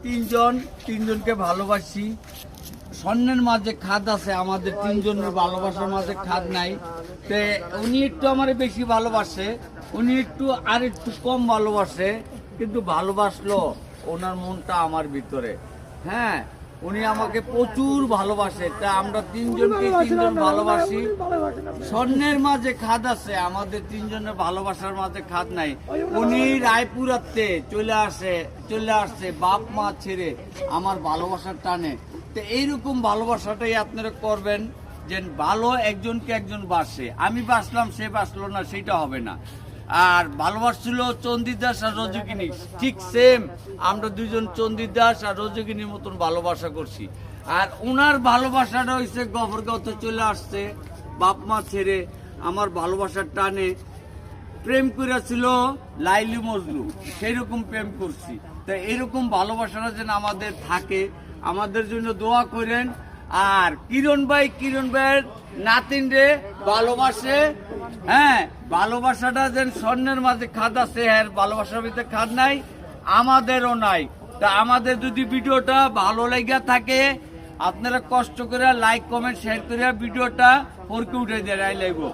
তিনজনকে ভালোবাসি। স্বর্ণের মাঝে খাদ আছে, আমাদের তিনজনের ভালোবাসার মাঝে খাদ নাই। তে উনি একটু আমার বেশি ভালোবাসে, উনি একটু আর একটু কম ভালোবাসে, কিন্তু ভালোবাসলো ওনার মনটা আমার ভিতরে। হ্যাঁ, উনি আমাকে প্রচুর ভালোবাসে, তা আমরা তিনজন ভালোবাসি। স্বর্ণের মাঝে খাদ আছে, আমাদের তিনজনের ভালোবাসার মাঝে খাদ নাই। উনি রায়পুরাতে চলে আসছে বাপ মা ছেড়ে আমার ভালোবাসার টানে। তো এইরকম ভালোবাসাটাই আপনারা করবেন, যে ভালো একজনকে একজন বাসে। আমি বাসলাম, সে বাসলো না, সেটা হবে না। আর ভালোবাসছিল চন্দ্রিদাস আর রজকিনী, ঠিক সেম আমরা দুজন চন্দ্রিদাস আর রজকিনীর মতন ভালোবাসা করছি। আর ওনার ভালোবাসাটা হয়েছে গফরগাঁওতে চলে আসছে বাপ মা ছেড়ে আমার ভালোবাসার টানে। প্রেম করেছিল লাইলি মজনু, সেই রকম প্রেম করছি। তা এরকম ভালোবাসাটা যেন আমাদের থাকে, আমাদের জন্য দোয়া করেন। আর কিরণ ভাইয়ের নাতিন রে ভালোবাসে। হ্যাঁ, ভালোবাসাটা যেন স্বর্ণের মাঝে খাদ আছে, হ্যাঁ ভালোবাসার ভিতরে খাদ নাই, আমাদেরও নাই। তা আমাদের যদি ভিডিওটা ভালো লাগা থাকে, আপনারা কষ্ট করে লাইক কমেন্ট শেয়ার করে ভিডিওটা পরকে উঠে দেয় লাগবো।